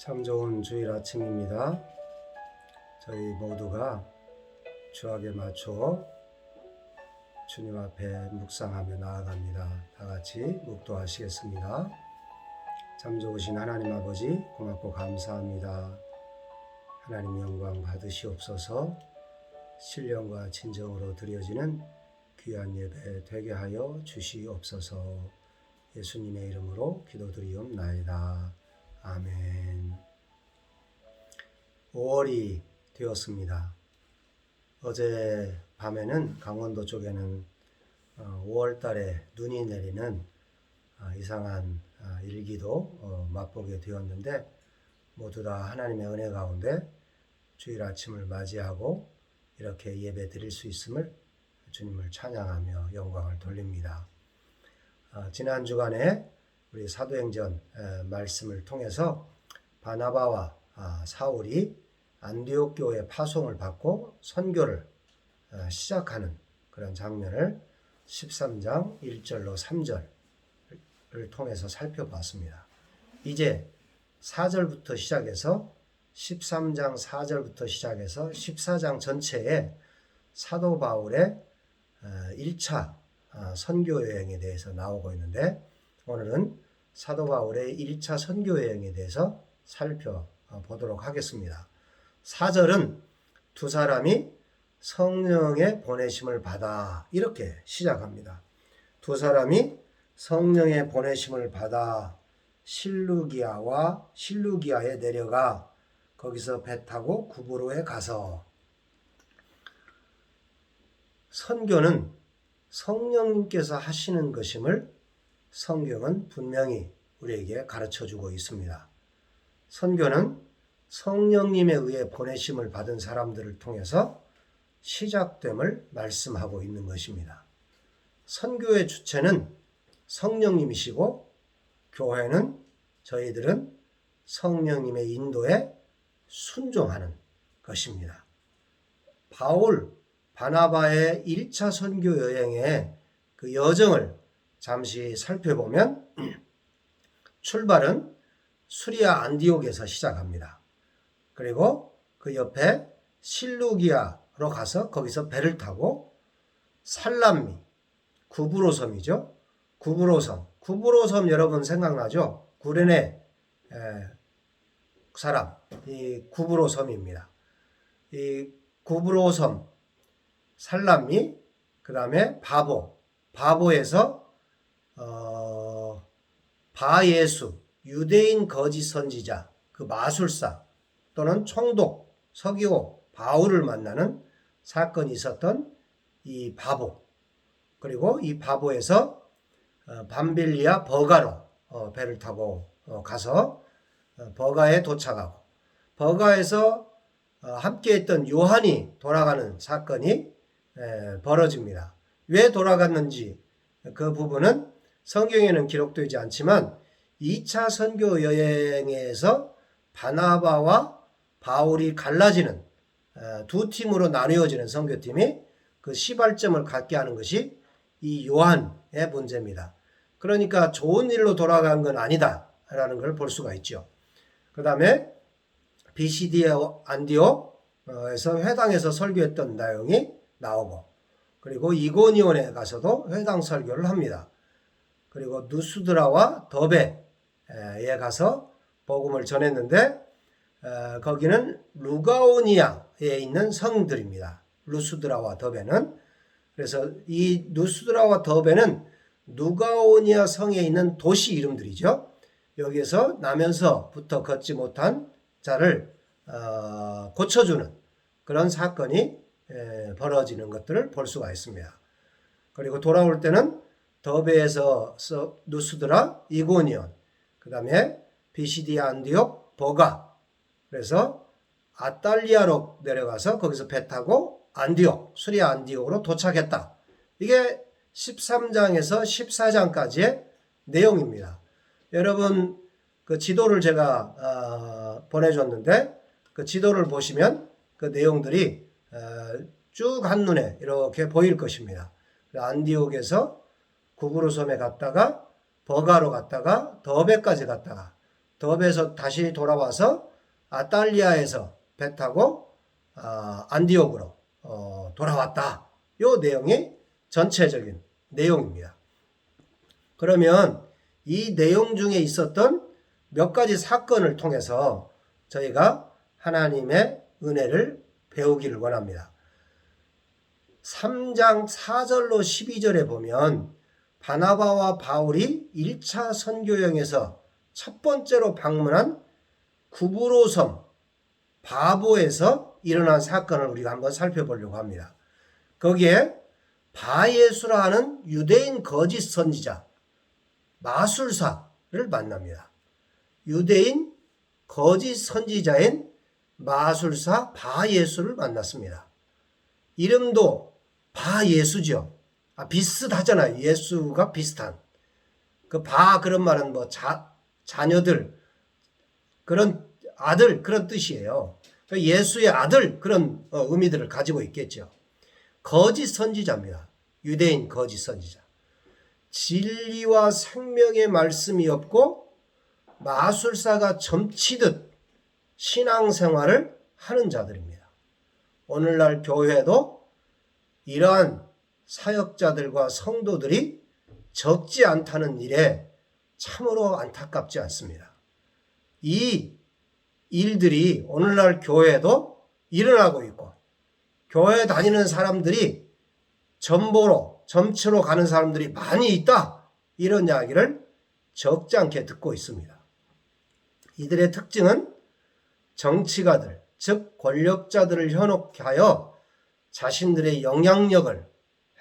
참 좋은 주일 아침입니다. 저희 모두가 주악에 맞춰 주님 앞에 묵상하며 나아갑니다. 다 같이 묵도하시겠습니다. 참 좋으신 하나님 아버지 고맙고 감사합니다. 하나님 영광 받으시옵소서. 신령과 진정으로 드려지는 귀한 예배 되게 하여 주시옵소서. 예수님의 이름으로 기도드리옵나이다. 아멘. 5월이 되었습니다. 어제 밤에는 강원도 쪽에는 5월 달에 눈이 내리는 이상한 일기도 맛보게 되었는데 모두 다 하나님의 은혜 가운데 주일 아침을 맞이하고 이렇게 예배 드릴 수 있음을 주님을 찬양하며 영광을 돌립니다. 지난 주간에 우리 사도행전 말씀을 통해서 바나바와 사울이 안디옥 교회 파송을 받고 선교를 시작하는 그런 장면을 13장 1절로 3절을 통해서 살펴봤습니다. 이제 4절부터 시작해서 13장 4절부터 시작해서 14장 전체에 사도 바울의 1차 선교 여행에 대해서 나오고 있는데 오늘은 사도 바울의 1차 선교 여행에 대해서 살펴보도록 하겠습니다. 4절은 두 사람이 성령의 보내심을 받아 이렇게 시작합니다. 두 사람이 성령의 보내심을 받아 실루기아에 내려가 거기서 배 타고 구브로에 가서 선교는 성령님께서 하시는 것임을 성경은 분명히 우리에게 가르쳐주고 있습니다. 선교는 성령님에 의해 보내심을 받은 사람들을 통해서 시작됨을 말씀하고 있는 것입니다. 선교의 주체는 성령님이시고 교회는 저희들은 성령님의 인도에 순종하는 것입니다. 바울, 바나바의 1차 선교 여행의 그 여정을 잠시 살펴보면 출발은 수리아 안디옥에서 시작합니다. 그리고 그 옆에 실루기아로 가서 거기서 배를 타고 살람미, 구브로섬이죠. 구브로섬 여러분 생각나죠? 구레네 사람, 이 구브로섬입니다. 이 구브로섬, 살람미, 그 다음에 바보에서 바예수, 유대인 거짓 선지자, 그 마술사 또는 총독, 서기오, 바울을 만나는 사건이 있었던 이 바보, 그리고 이 바보에서 밤빌리아 버가로 배를 타고 가서 버가에 도착하고 버가에서 함께했던 요한이 돌아가는 사건이 벌어집니다. 왜 돌아갔는지 그 부분은 성경에는 기록되지 않지만 2차 선교 여행에서 바나바와 바울이 갈라지는 두 팀으로 나뉘어지는 선교팀이 그 시발점을 갖게 하는 것이 이 요한의 문제입니다. 그러니까 좋은 일로 돌아간 건 아니다라는 걸 볼 수가 있죠. 그 다음에 비시디아 안디옥에서 회당에서 설교했던 내용이 나오고 그리고 이고니온에 가서도 회당 설교를 합니다. 그리고 누스드라와 더베에 가서 복음을 전했는데 거기는 루가오니아에 있는 성들입니다. 루스드라와 더베는. 그래서 이 누스드라와 더베는 루가오니아 성에 있는 도시 이름들이죠. 여기에서 나면서부터 걷지 못한 자를 고쳐주는 그런 사건이 벌어지는 것들을 볼 수가 있습니다. 그리고 돌아올 때는 더베에서 누스드라, 이고니온, 그 다음에 비시디아 안디옥, 버가, 그래서 아탈리아로 내려가서 거기서 배 타고 안디옥, 수리아 안디옥으로 도착했다. 이게 13장에서 14장까지의 내용입니다. 여러분 그 지도를 제가 보내줬는데 그 지도를 보시면 그 내용들이 쭉 한눈에 이렇게 보일 것입니다. 안디옥에서 구브로섬에 갔다가 버가로 갔다가 더베까지 갔다가 더베에서 다시 돌아와서 아탈리아에서 배 타고 안디옥으로 돌아왔다. 요 내용이 전체적인 내용입니다. 그러면 이 내용 중에 있었던 몇 가지 사건을 통해서 저희가 하나님의 은혜를 배우기를 원합니다. 3장 4절로 12절에 보면 바나바와 바울이 1차 선교여행에서 첫 번째로 방문한 구브로 섬 바보에서 일어난 사건을 우리가 한번 살펴보려고 합니다. 거기에 바예수라 하는 유대인 거짓 선지자 마술사를 만납니다. 유대인 거짓 선지자인 마술사 바예수를 만났습니다. 이름도 바예수죠. 비슷하잖아요. 예수가 비슷한. 그런 말은 자녀들, 그런 아들, 그런 뜻이에요. 예수의 아들, 그런 의미들을 가지고 있겠죠. 거짓 선지자입니다. 유대인 거짓 선지자. 진리와 생명의 말씀이 없고 마술사가 점치듯 신앙생활을 하는 자들입니다. 오늘날 교회도 이러한 사역자들과 성도들이 적지 않다는 일에 참으로 안타깝지 않습니다. 이 일들이 오늘날 교회에도 일어나고 있고 교회 다니는 사람들이 점치러 가는 사람들이 많이 있다. 이런 이야기를 적지 않게 듣고 있습니다. 이들의 특징은 정치가들, 즉 권력자들을 현혹하여 자신들의 영향력을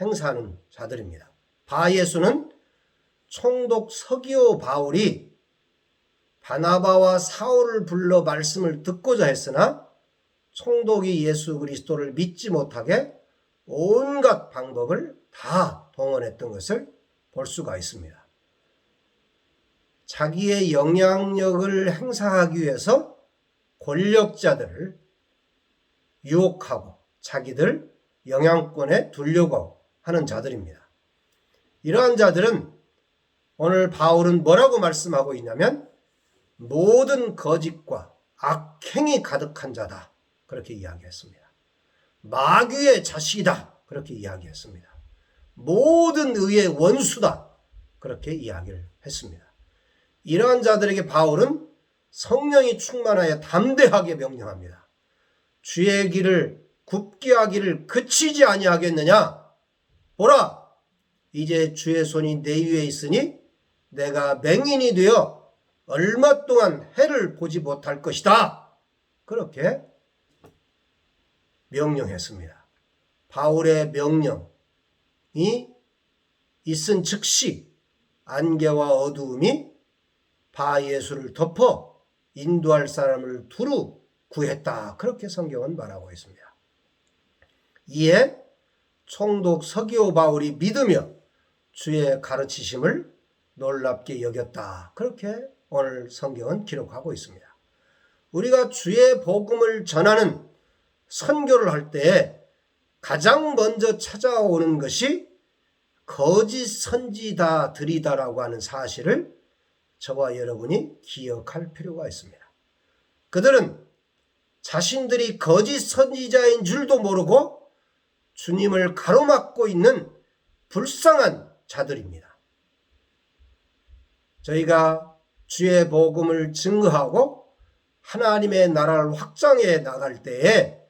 행사하는 자들입니다. 바예수는 총독 서기오 바울이 바나바와 사울을 불러 말씀을 듣고자 했으나 총독이 예수 그리스도를 믿지 못하게 온갖 방법을 다 동원했던 것을 볼 수가 있습니다. 자기의 영향력을 행사하기 위해서 권력자들을 유혹하고 자기들 영향권에 두려고 하는 자들입니다. 이러한 자들은 오늘 바울은 뭐라고 말씀하고 있냐면 모든 거짓과 악행이 가득한 자다. 그렇게 이야기했습니다. 마귀의 자식이다. 그렇게 이야기했습니다. 모든 의의 원수다. 그렇게 이야기를 했습니다. 이러한 자들에게 바울은 성령이 충만하여 담대하게 명령합니다. 주의 길을 굽게 하기를 그치지 아니하겠느냐? 보라, 이제 주의 손이 내 위에 있으니 내가 맹인이 되어 얼마 동안 해를 보지 못할 것이다. 그렇게 명령했습니다. 바울의 명령이 있은 즉시 안개와 어두움이 바예수를 덮어 인도할 사람을 두루 구했다. 그렇게 성경은 말하고 있습니다. 이에 총독 서기오 바울이 믿으며 주의 가르치심을 놀랍게 여겼다. 그렇게 오늘 성경은 기록하고 있습니다. 우리가 주의 복음을 전하는 선교를 할 때 가장 먼저 찾아오는 것이 거짓 선지자들이다라고 하는 사실을 저와 여러분이 기억할 필요가 있습니다. 그들은 자신들이 거짓 선지자인 줄도 모르고 주님을 가로막고 있는 불쌍한 자들입니다. 저희가 주의 복음을 증거하고 하나님의 나라를 확장해 나갈 때에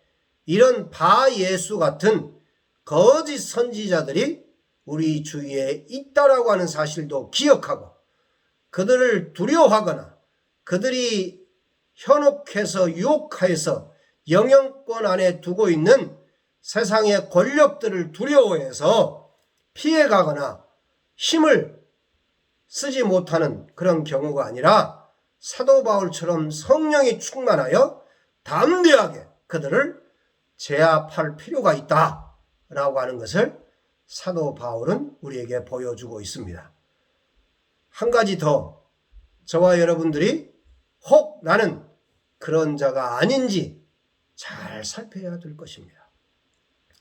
이런 바예수 같은 거짓 선지자들이 우리 주위에 있다라고 하는 사실도 기억하고 그들을 두려워하거나 그들이 현혹해서 유혹해서 영향권 안에 두고 있는 세상의 권력들을 두려워해서 피해가거나 힘을 쓰지 못하는 그런 경우가 아니라 사도 바울처럼 성령이 충만하여 담대하게 그들을 제압할 필요가 있다라고 하는 것을 사도 바울은 우리에게 보여주고 있습니다. 한 가지 더, 저와 여러분들이 혹 나는 그런 자가 아닌지 잘 살펴야 될 것입니다.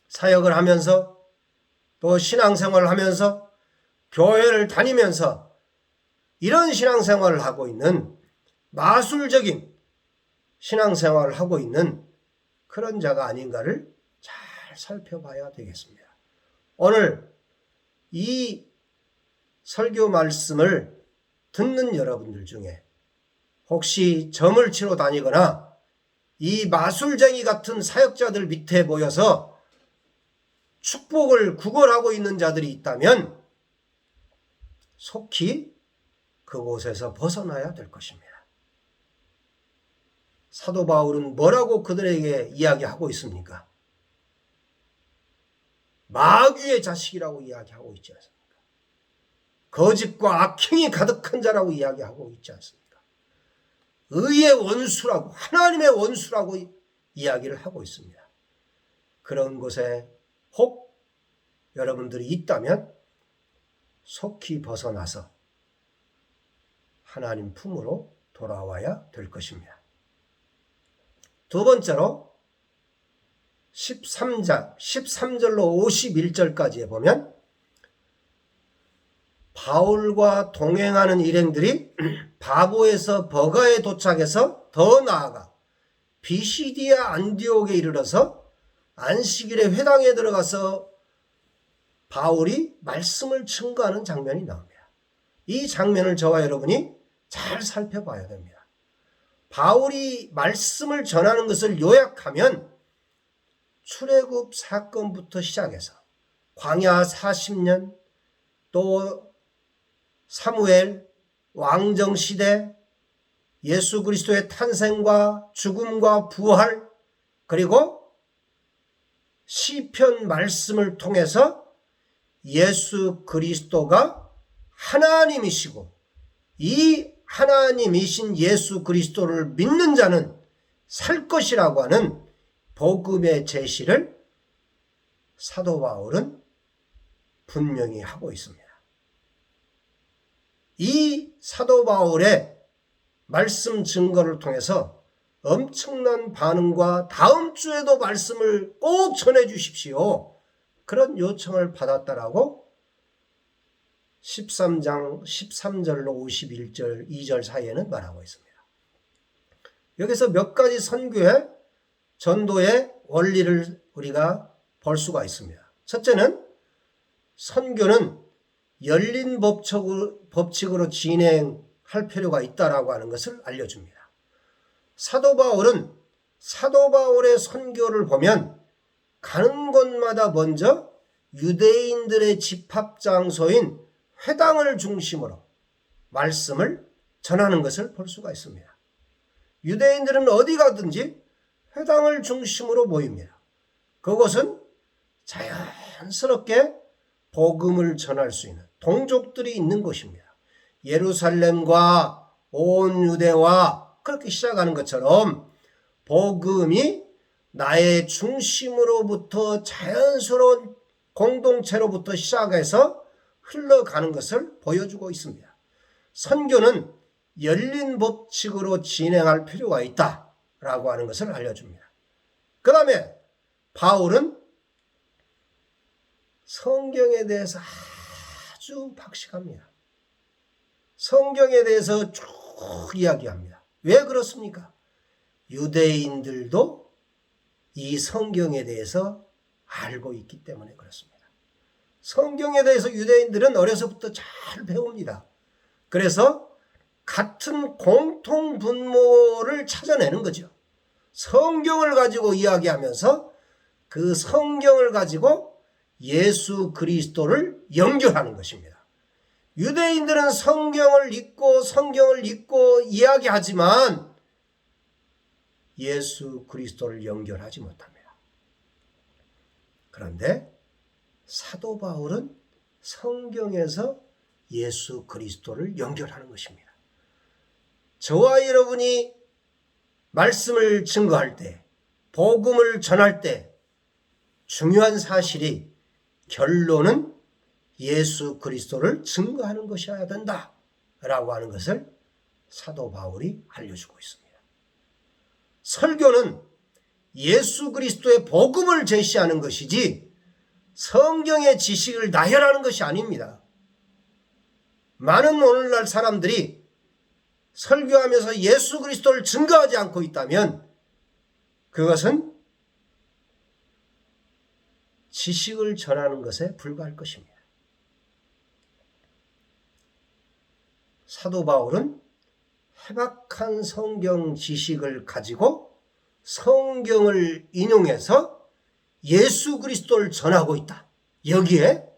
사역을 하면서 또 신앙생활을 하면서 교회를 다니면서 이런 신앙생활을 하고 있는 마술적인 신앙생활을 하고 있는 그런 자가 아닌가를 잘 살펴봐야 되겠습니다. 오늘 이 설교 말씀을 듣는 여러분들 중에 혹시 점을 치러 다니거나 이 마술쟁이 같은 사역자들 밑에 모여서 축복을 구걸하고 있는 자들이 있다면 속히 그곳에서 벗어나야 될 것입니다. 사도 바울은 뭐라고 그들에게 이야기하고 있습니까? 마귀의 자식이라고 이야기하고 있지 않습니까? 거짓과 악행이 가득한 자라고 이야기하고 있지 않습니까? 의의 원수라고, 하나님의 원수라고 이야기를 하고 있습니다. 그런 곳에 혹 여러분들이 있다면 속히 벗어나서 하나님 품으로 돌아와야 될 것입니다. 두 번째로 13절로 51절까지에 보면 바울과 동행하는 일행들이 바보에서 버가에 도착해서 더 나아가 비시디아 안디옥에 이르러서 안식일에 회당에 들어가서 바울이 말씀을 증거하는 장면이 나옵니다. 이 장면을 저와 여러분이 잘 살펴봐야 됩니다. 바울이 말씀을 전하는 것을 요약하면 출애굽 사건부터 시작해서 광야 40년, 또 사무엘, 왕정시대, 예수 그리스도의 탄생과 죽음과 부활, 그리고 시편 말씀을 통해서 예수 그리스도가 하나님이시고 이 하나님이신 예수 그리스도를 믿는 자는 살 것이라고 하는 복음의 제시를 사도 바울은 분명히 하고 있습니다. 이 사도 바울의 말씀 증거를 통해서 엄청난 반응과 다음 주에도 말씀을 꼭 전해 주십시오. 그런 요청을 받았다라고 13장 13절로 51절 2절 사이에는 말하고 있습니다. 여기서 몇 가지 선교의 전도의 원리를 우리가 볼 수가 있습니다. 첫째는 선교는 열린 법칙으로 진행할 필요가 있다라고 하는 것을 알려줍니다. 사도 바울은 사도 바울의 선교를 보면 가는 곳마다 먼저 유대인들의 집합 장소인 회당을 중심으로 말씀을 전하는 것을 볼 수가 있습니다. 유대인들은 어디 가든지 회당을 중심으로 모입니다. 그곳은 자연스럽게 복음을 전할 수 있는 동족들이 있는 곳입니다. 예루살렘과 온 유대와 그렇게 시작하는 것처럼 복음이 나의 중심으로부터 자연스러운 공동체로부터 시작해서 흘러가는 것을 보여주고 있습니다. 선교는 열린 법칙으로 진행할 필요가 있다라고 하는 것을 알려줍니다. 그 다음에 바울은 성경에 대해서 아주 박식합니다. 성경에 대해서 쭉 이야기합니다. 왜 그렇습니까? 유대인들도 이 성경에 대해서 알고 있기 때문에 그렇습니다. 성경에 대해서 유대인들은 어려서부터 잘 배웁니다. 그래서 같은 공통 분모를 찾아내는 거죠. 성경을 가지고 이야기하면서 그 성경을 가지고 예수 그리스도를 연결하는 것입니다. 유대인들은 성경을 읽고 이야기하지만 예수 그리스도를 연결하지 못합니다. 그런데 사도 바울은 성경에서 예수 그리스도를 연결하는 것입니다. 저와 여러분이 말씀을 증거할 때, 복음을 전할 때 중요한 사실이 결론은 예수 그리스도를 증거하는 것이어야 된다라고 하는 것을 사도 바울이 알려주고 있습니다. 설교는 예수 그리스도의 복음을 제시하는 것이지 성경의 지식을 나열하는 것이 아닙니다. 많은 오늘날 사람들이 설교하면서 예수 그리스도를 증거하지 않고 있다면 그것은 지식을 전하는 것에 불과할 것입니다. 사도 바울은 해박한 성경 지식을 가지고 성경을 인용해서 예수 그리스도를 전하고 있다. 여기에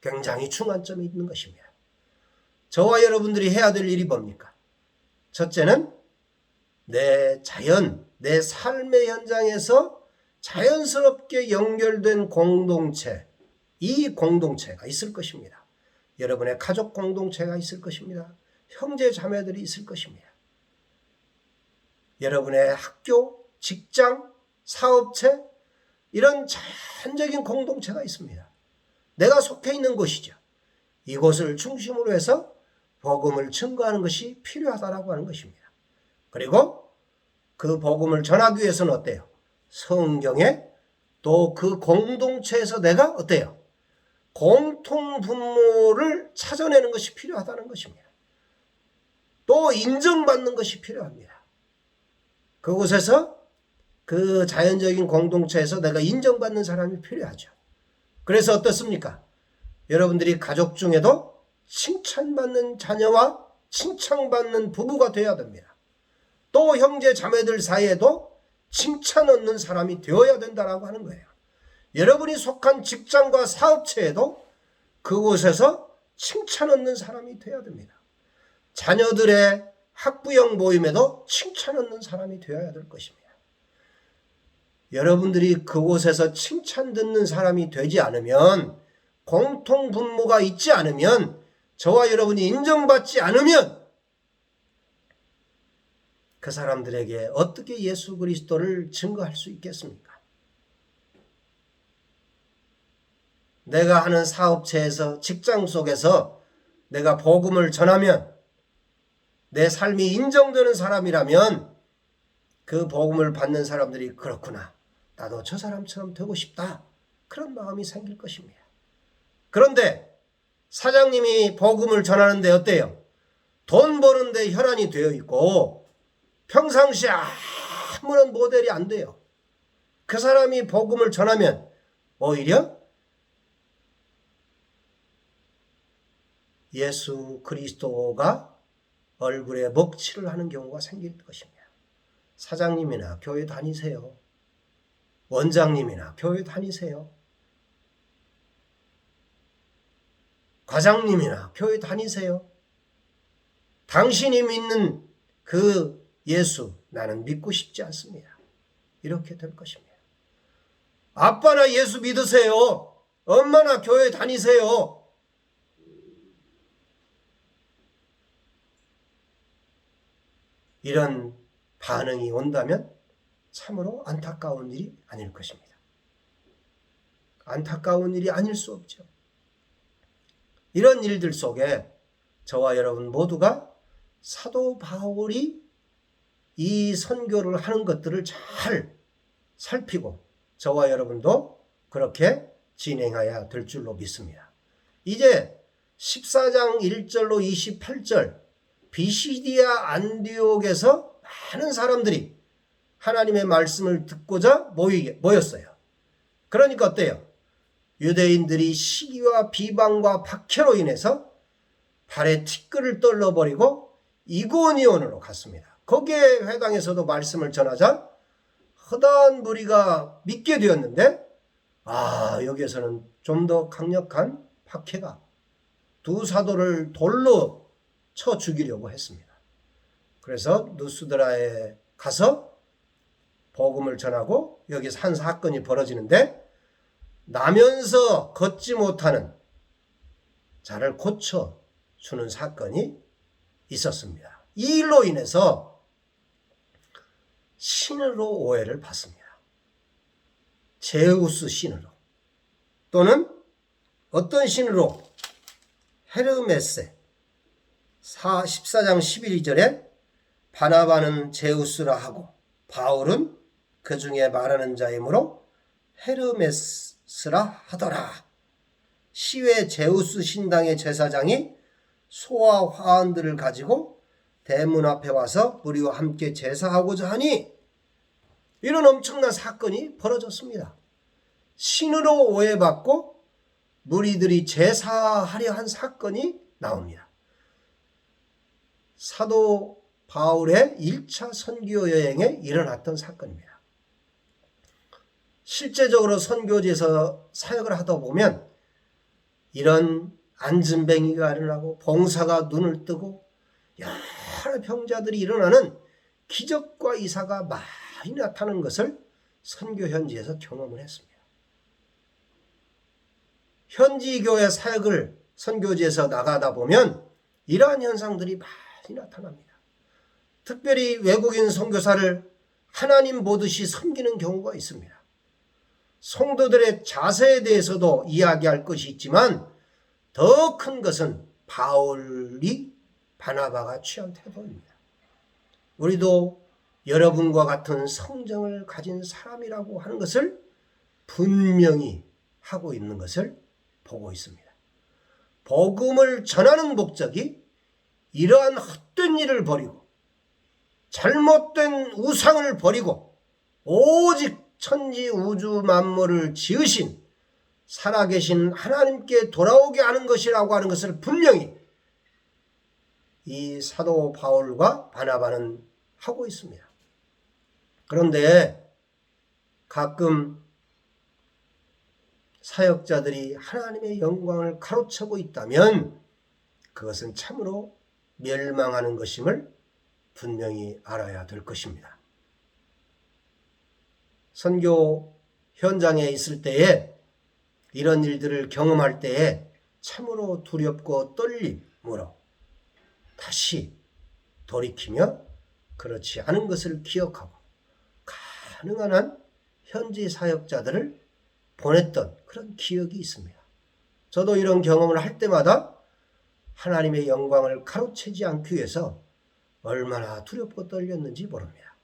굉장히 중환점이 있는 것입니다. 저와 여러분들이 해야 될 일이 뭡니까? 첫째는 내 삶의 현장에서 자연스럽게 연결된 공동체, 이 공동체가 있을 것입니다. 여러분의 가족 공동체가 있을 것입니다. 형제 자매들이 있을 것입니다. 여러분의 학교, 직장, 사업체, 이런 자연적인 공동체가 있습니다. 내가 속해 있는 곳이죠. 이곳을 중심으로 해서 복음을 증거하는 것이 필요하다라고 하는 것입니다. 그리고 그 복음을 전하기 위해서는 어때요? 성경에 또 그 공동체에서 내가 어때요? 공통 분모를 찾아내는 것이 필요하다는 것입니다. 또 인정받는 것이 필요합니다. 그곳에서 그 자연적인 공동체에서 내가 인정받는 사람이 필요하죠. 그래서 어떻습니까? 여러분들이 가족 중에도 칭찬받는 자녀와 칭찬받는 부부가 되어야 됩니다. 또 형제 자매들 사이에도 칭찬 얻는 사람이 되어야 된다라고 하는 거예요. 여러분이 속한 직장과 사업체에도 그곳에서 칭찬 얻는 사람이 되어야 됩니다. 자녀들의 학부형 모임에도 칭찬 얻는 사람이 되어야 될 것입니다. 여러분들이 그곳에서 칭찬 듣는 사람이 되지 않으면, 공통 분모가 있지 않으면, 저와 여러분이 인정받지 않으면 그 사람들에게 어떻게 예수 그리스도를 증거할 수 있겠습니까? 내가 하는 사업체에서, 직장 속에서 내가 복음을 전하면 내 삶이 인정되는 사람이라면 그 복음을 받는 사람들이 그렇구나, 나도 저 사람처럼 되고 싶다, 그런 마음이 생길 것입니다. 그런데 사장님이 복음을 전하는데 어때요? 돈 버는데 혈안이 되어 있고 평상시에 아무런 모델이 안 돼요. 그 사람이 복음을 전하면 오히려 예수 그리스도가 얼굴에 먹칠을 하는 경우가 생길 것입니다. 사장님이나 교회 다니세요. 원장님이나 교회 다니세요. 과장님이나 교회 다니세요. 당신이 믿는 그 예수, 나는 믿고 싶지 않습니다. 이렇게 될 것입니다. 아빠나 예수 믿으세요. 엄마나 교회 다니세요. 이런 반응이 온다면 참으로 안타까운 일이 아닐 것입니다. 안타까운 일이 아닐 수 없죠. 이런 일들 속에 저와 여러분 모두가 사도 바울이 이 선교를 하는 것들을 잘 살피고 저와 여러분도 그렇게 진행해야 될 줄로 믿습니다. 이제 14장 1절로 28절, 비시디아 안디옥에서 많은 사람들이 하나님의 말씀을 듣고자 모였어요. 그러니까 어때요? 유대인들이 시기와 비방과 박해로 인해서 발에 티끌을 떨러버리고 이고니온으로 갔습니다. 거기에 회당에서도 말씀을 전하자 허다한 무리가 믿게 되었는데, 여기에서는 좀 더 강력한 박해가, 두 사도를 돌로 쳐 죽이려고 했습니다. 그래서 누스드라에 가서 복음을 전하고 여기서 한 사건이 벌어지는데, 나면서 걷지 못하는 자를 고쳐주는 사건이 있었습니다. 이 일로 인해서 신으로 오해를 받습니다. 제우스 신으로, 또는 어떤 신으로? 헤르메스. 14장 11절에 바나바는 제우스라 하고 바울은 그 중에 말하는 자이므로 헤르메스라 하더라. 시외 제우스 신당의 제사장이 소와 화환들을 가지고 대문 앞에 와서 무리와 함께 제사하고자 하니 이런 엄청난 사건이 벌어졌습니다. 신으로 오해받고 무리들이 제사하려 한 사건이 나옵니다. 사도 바울의 1차 선교 여행에 일어났던 사건입니다. 실제적으로 선교지에서 사역을 하다 보면 이런 안진뱅이가 일어나고 봉사가 눈을 뜨고 여러 병자들이 일어나는 기적과 이사가 많이 나타나는 것을 선교 현지에서 경험을 했습니다. 현지 교회 사역을 선교지에서 나가다 보면 이러한 현상들이 많이 나타납니다. 특별히 외국인 선교사를 하나님 보듯이 섬기는 경우가 있습니다. 성도들의 자세에 대해서도 이야기할 것이 있지만 더 큰 것은 바울이 바나바가 취한 태도입니다. 우리도 여러분과 같은 성정을 가진 사람이라고 하는 것을 분명히 하고 있는 것을 보고 있습니다. 복음을 전하는 목적이 이러한 헛된 일을 버리고 잘못된 우상을 버리고 오직 천지 우주 만물을 지으신 살아계신 하나님께 돌아오게 하는 것이라고 하는 것을 분명히 이 사도 바울과 바나바는 하고 있습니다. 그런데 가끔 사역자들이 하나님의 영광을 가로채고 있다면 그것은 참으로 멸망하는 것임을 분명히 알아야 될 것입니다. 선교 현장에 있을 때에 이런 일들을 경험할 때에 참으로 두렵고 떨림으로 다시 돌이키며 그렇지 않은 것을 기억하고 가능한 한 현지 사역자들을 보냈던 그런 기억이 있습니다. 저도 이런 경험을 할 때마다 하나님의 영광을 가로채지 않기 위해서 얼마나 두렵고 떨렸는지 모릅니다.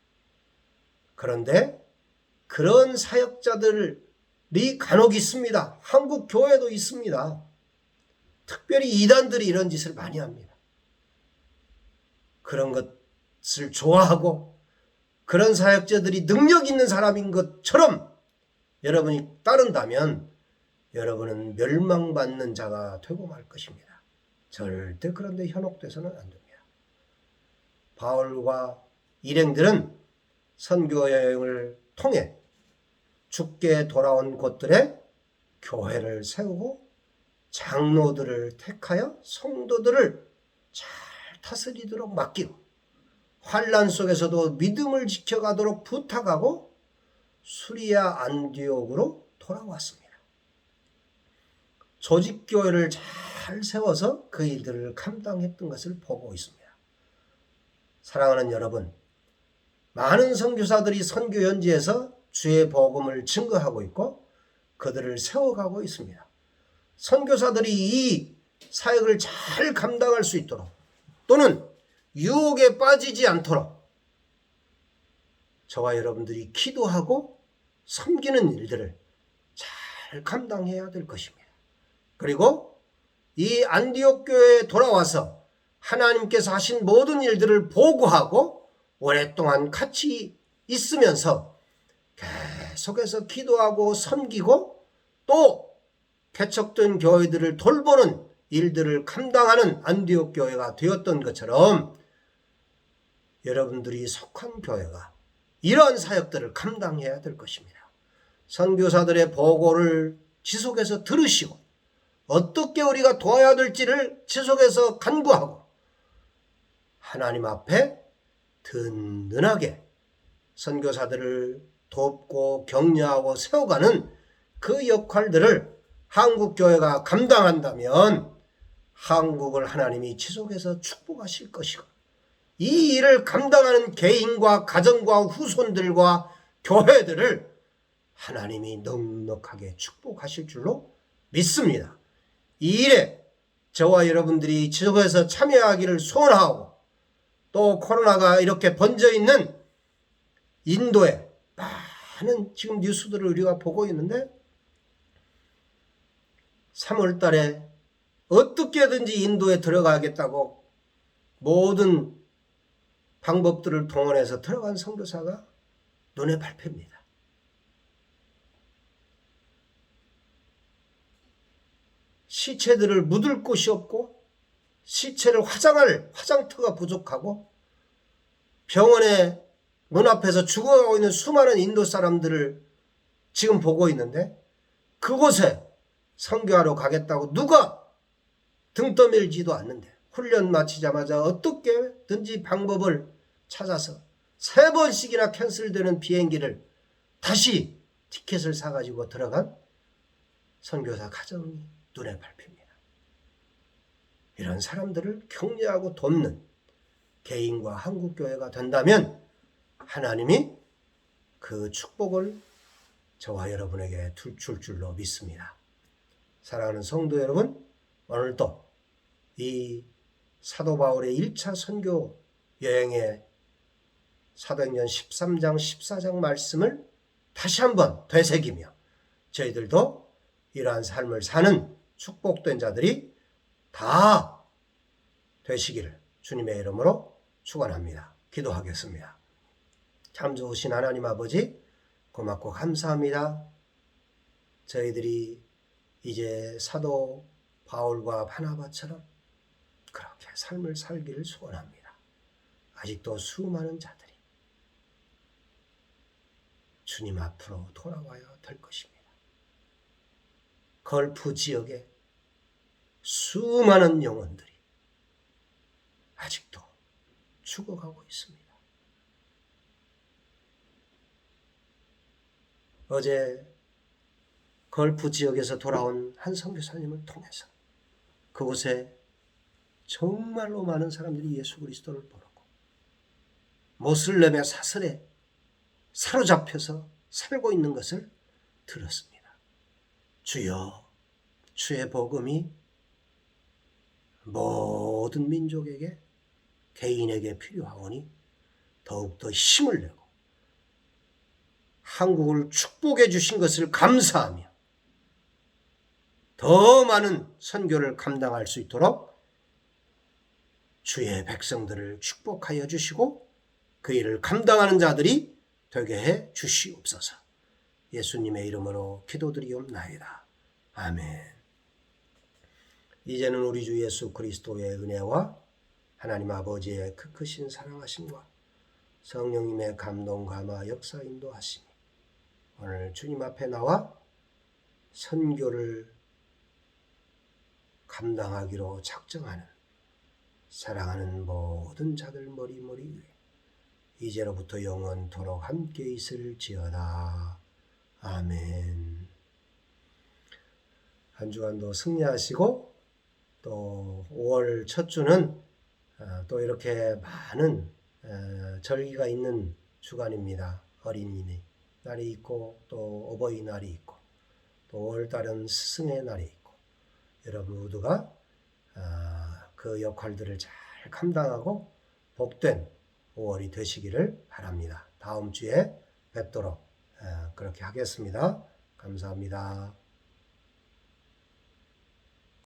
그런데 그런 사역자들이 간혹 있습니다. 한국 교회도 있습니다. 특별히 이단들이 이런 짓을 많이 합니다. 그런 것을 좋아하고 그런 사역자들이 능력 있는 사람인 것처럼 여러분이 따른다면 여러분은 멸망받는 자가 되고 말 것입니다. 절대 그런 데 현혹돼서는 안 됩니다. 바울과 일행들은 선교 여행을 통해 죽게 돌아온 곳들에 교회를 세우고 장로들을 택하여 성도들을 잘 다스리도록 맡기고 환난 속에서도 믿음을 지켜가도록 부탁하고 수리아 안디옥으로 돌아왔습니다. 조직교회를 잘 세워서 그 일들을 감당했던 것을 보고 있습니다. 사랑하는 여러분, 많은 선교사들이 선교 현지에서 주의 복음을 증거하고 있고 그들을 세워가고 있습니다. 선교사들이 이 사역을 잘 감당할 수 있도록 또는 유혹에 빠지지 않도록 저와 여러분들이 기도하고 섬기는 일들을 잘 감당해야 될 것입니다. 그리고 이 안디옥 교회에 돌아와서 하나님께서 하신 모든 일들을 보고하고 오랫동안 같이 있으면서 계속해서 기도하고 섬기고 또 개척된 교회들을 돌보는 일들을 감당하는 안디옥 교회가 되었던 것처럼 여러분들이 속한 교회가 이러한 사역들을 감당해야 될 것입니다. 선교사들의 보고를 지속해서 들으시고 어떻게 우리가 도와야 될지를 지속해서 간구하고 하나님 앞에 든든하게 선교사들을 돕고 격려하고 세워가는 그 역할들을 한국교회가 감당한다면 한국을 하나님이 지속해서 축복하실 것이고 이 일을 감당하는 개인과 가정과 후손들과 교회들을 하나님이 넉넉하게 축복하실 줄로 믿습니다. 이 일에 저와 여러분들이 지속해서 참여하기를 소원하고 또 코로나가 이렇게 번져 있는 인도에 많은 지금 뉴스들을 우리가 보고 있는데 3월 달에 어떻게든지 인도에 들어가겠다고 모든 방법들을 동원해서 들어간 선교사가 눈에 밟힙니다. 시체들을 묻을 곳이 없고 시체를 화장할 화장터가 부족하고 병원의 문 앞에서 죽어가고 있는 수많은 인도 사람들을 지금 보고 있는데 그곳에 선교하러 가겠다고 누가 등 떠밀지도 않는데 훈련 마치자마자 어떻게든지 방법을 찾아서 3번씩이나 캔슬되는 비행기를 다시 티켓을 사가지고 들어간 선교사 가정이 눈에 밟힙니다. 이런 사람들을 격려하고 돕는 개인과 한국교회가 된다면 하나님이 그 축복을 저와 여러분에게 줄 줄로 믿습니다. 사랑하는 성도 여러분, 오늘도 이 사도 바울의 1차 선교 여행의 사도행전 13장 14장 말씀을 다시 한번 되새기며 저희들도 이러한 삶을 사는 축복된 자들이 다 되시기를 주님의 이름으로 축원합니다. 기도하겠습니다. 참 좋으신 하나님 아버지 고맙고 감사합니다. 저희들이 이제 사도 바울과 바나바처럼 그렇게 삶을 살기를 소원합니다. 아직도 수많은 자들이 주님 앞으로 돌아와야 될 것입니다. 걸프 지역에 수많은 영혼들이 아직도 죽어가고 있습니다. 어제 걸프 지역에서 돌아온 한 선교사님을 통해서 그곳에 정말로 많은 사람들이 예수 그리스도를 모르고 모슬렘의 사슬에 사로잡혀서 살고 있는 것을 들었습니다. 주여, 주의 복음이 모든 민족에게 개인에게 필요하오니 더욱더 힘을 내고 한국을 축복해 주신 것을 감사하며 더 많은 선교를 감당할 수 있도록 주의 백성들을 축복하여 주시고 그 일을 감당하는 자들이 되게 해 주시옵소서. 예수님의 이름으로 기도드리옵나이다. 아멘. 이제는 우리 주 예수 그리스도의 은혜와 하나님 아버지의 크신 사랑하심과 성령님의 감동 감화 역사 인도하심이 오늘 주님 앞에 나와 선교를 감당하기로 작정하는 사랑하는 모든 자들 머리 위에 이제로부터 영원토록 함께 있을지어다. 아멘. 한 주간도 승리하시고 또 5월 첫 주는 또 이렇게 많은 절기가 있는 주간입니다. 어린이날이 있고 또 어버이날이 있고 또 5월달은 스승의 날이 있고 여러분 모두가 그 역할들을 잘 감당하고 복된 5월이 되시기를 바랍니다. 다음 주에 뵙도록 그렇게 하겠습니다. 감사합니다.